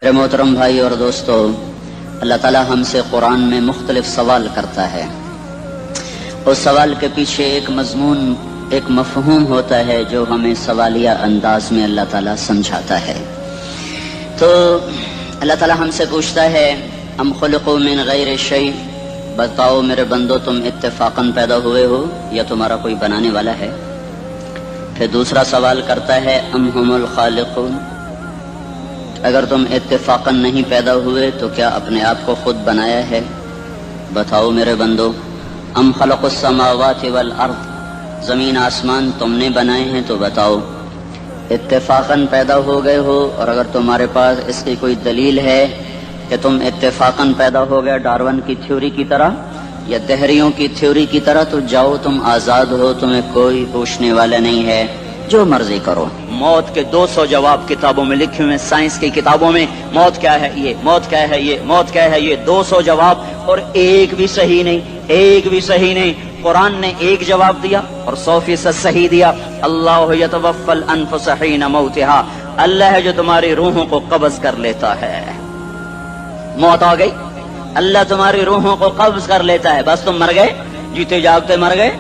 میرے محترم بھائی اور دوستو، اللہ تعالیٰ ہم سے قرآن میں مختلف سوال کرتا ہے. اس سوال کے پیچھے ایک مضمون، ایک مفہوم ہوتا ہے جو ہمیں سوالیہ انداز میں اللہ تعالیٰ سمجھاتا ہے. تو اللہ تعالیٰ ہم سے پوچھتا ہے ام خلقوا من غیر شیء، بتاؤ میرے بندو تم اتفاقاً پیدا ہوئے ہو یا تمہارا کوئی بنانے والا ہے. پھر دوسرا سوال کرتا ہے ام هم الخالقون، اگر تم اتفاقاً نہیں پیدا ہوئے تو کیا اپنے آپ کو خود بنایا ہے؟ بتاؤ میرے بندو. ام خلق السماوات والارض، زمین آسمان تم نے بنائے ہیں تو بتاؤ اتفاقاً پیدا ہو گئے ہو؟ اور اگر تمہارے پاس اس کی کوئی دلیل ہے کہ تم اتفاقاً پیدا ہو گئے ڈارون کی تھیوری کی طرح یا دہریوں کی تھیوری کی طرح، تو جاؤ تم آزاد ہو، تمہیں کوئی پوچھنے والا نہیں ہے، جو مرضی کرو. موت کے 200 جواب کتابوں میں لکھے ہوئے ہیں، سائنس کی کتابوں میں موت کیا ہے یہ، موت کیا ہے یہ، موت کیا ہے یہ، 200 جواب اور ایک بھی صحیح نہیں، ایک بھی صحیح نہیں. قرآن نے ایک جواب دیا اور 100% صحیح دیا. اللہ یتوفی الانفس حین موتہا، اللہ ہے جو تمہاری روحوں کو قبض کر لیتا ہے. موت آ گئی، اللہ تمہاری روحوں کو قبض کر لیتا ہے، بس تم مر گئے، جیتے جاگتے مر گئے،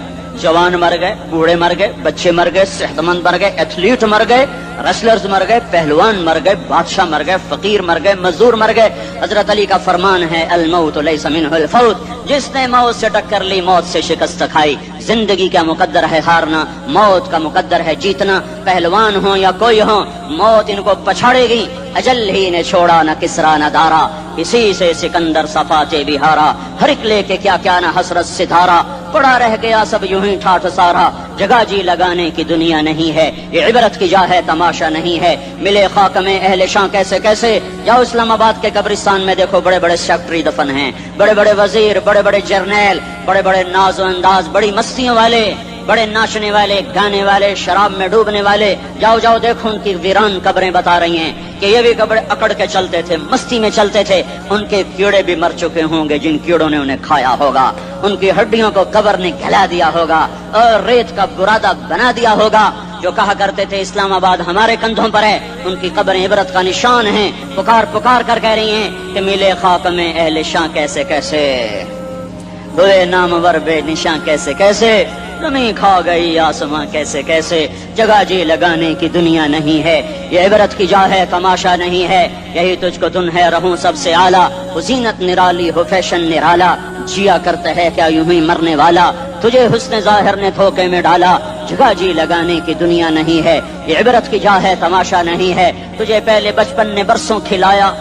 جوان مر گئے، بوڑھے مر گئے، بچے مر گئے، صحت مند مر گئے، ایتھلیٹ مر گئے، ریسلرز مر گئے، پہلوان مر گئے، بادشاہ مر گئے، فقیر مر گئے، مزدور مر گئے. حضرت علی کا فرمان ہے الموت لیس منہ الفوت، جس نے موت سے ٹکر لی موت سے شکست کھائی. زندگی کا مقدر ہے ہارنا، موت کا مقدر ہے جیتنا. پہلوان ہوں یا کوئی ہوں، موت ان کو پچھاڑے گی. اجل ہی نے چھوڑا نہ کسرا نہ دارا، اسی سے سکندر صفاتے بھی ہارا. ہر ایک لے کے کیا کیا نہ حسرت ستارا، پڑا رہ گیا سب یوں ہی ٹھاٹھ سارا. جگہ جی لگانے کی دنیا نہیں ہے، یہ عبرت کی جا ہے تماشا نہیں ہے. ملے خاک میں اہل شاں کیسے کیسے، جاؤ اسلام آباد کے قبرستان میں دیکھو، بڑے بڑے سیکٹری دفن ہیں، بڑے بڑے وزیر، بڑے بڑے جرنیل، بڑے بڑے ناز و انداز، بڑی مستیوں والے، بڑے ناچنے والے، گانے والے، شراب میں ڈوبنے والے. جاؤ جاؤ دیکھو ان کی ویران قبریں بتا رہی ہیں کہ یہ بھی قبر اکڑ کے چلتے تھے، مستی میں چلتے تھے. ان کے کیڑے بھی مر چکے ہوں گے جن کیڑوں نے انہیں کھایا ہوگا. ان کی ہڈیوں کو قبر نے گھلا دیا ہوگا اور ریت کا برادہ بنا دیا ہوگا. جو کہا کرتے تھے اسلام آباد ہمارے کندھوں پر ہے، ان کی قبریں عبرت کا نشان ہیں. پکار پکار کر کہہ رہی ہیں کہ ملے خاک میں اہل شاں کیسے کیسے، ہوئے نامور بے نشاں کیسے کیسے، زمین کھا گئی آسماں کیسے کیسے. جگہ جی لگانے کی دنیا نہیں ہے، یہ عبرت کی جا ہے تماشا نہیں ہے. یہی تجھ کو دن ہے رہوں سب سے اعلیٰ، ہو زینت نرالی ہو فیشن نرالا. جیا کرتا ہے کیا یوں ہی مرنے والا، تجھے حسن ظاہر نے دھوکے میں ڈالا. جگہ جی لگانے کی دنیا نہیں ہے، یہ عبرت کی جا ہے تماشا نہیں ہے. تجھے پہلے بچپن نے برسوں کھلایا،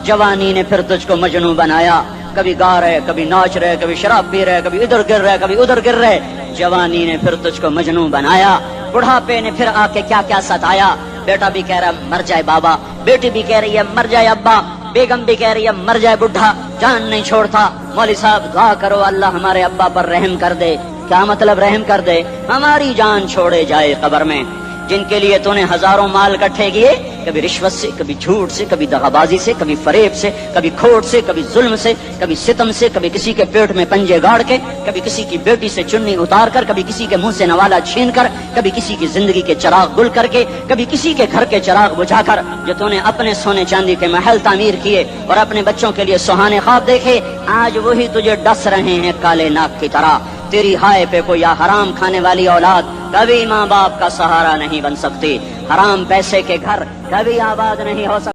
جوانی نے پھر تجھ کو مجنوں بنایا. کبھی گا رہے، کبھی ناچ رہے، کبھی شراب پی رہے، کبھی ادھر گر رہے، کبھی ادھر گر رہے. جوانی نے پھر تجھ کو مجنوں بنایا. بڑھاپے نے پھر آ کے کیا کیا ستایا. بیٹا بھی کہہ رہا مر جائے بابا، بیٹی بھی کہہ رہی ہے مر جائے ابا، بیگم بھی کہہ رہی ہے مر جائے بڈھا، جان نہیں چھوڑتا. مولوی صاحب دعا کرو اللہ ہمارے ابا پر رحم کر دے. کیا مطلب رحم کر دے؟ ہماری جان چھوڑے جائے قبر میں. جن کے لیے تو نے ہزاروں مال اکٹھے کیے، کبھی رشوت سے، کبھی جھوٹ سے، کبھی دغابازی سے، کبھی فریب سے، کبھی کھوٹ سے، کبھی ظلم سے، کبھی ستم سے، کبھی کسی کے پیٹ میں پنجے گاڑ کے، کبھی کسی کی بیٹی سے چنی اتار کر، کبھی کسی کے منہ سے نوالا چھین کر، کبھی کسی کی زندگی کے چراغ گل کر کے، کبھی کسی کے گھر کے چراغ بجھا کر. جو تو نے اپنے سونے چاندی کے محل تعمیر کیے اور اپنے بچوں کے لیے سہانے خواب دیکھے، آج وہی تجھے ڈس رہے ہیں کالے ناک کی طرح. تیری ہائے پہ کوئی حرام کھانے والی اولاد کبھی ماں باپ کا سہارا نہیں بن سکتی. حرام پیسے کے گھر کبھی آباد نہیں ہو سکتے.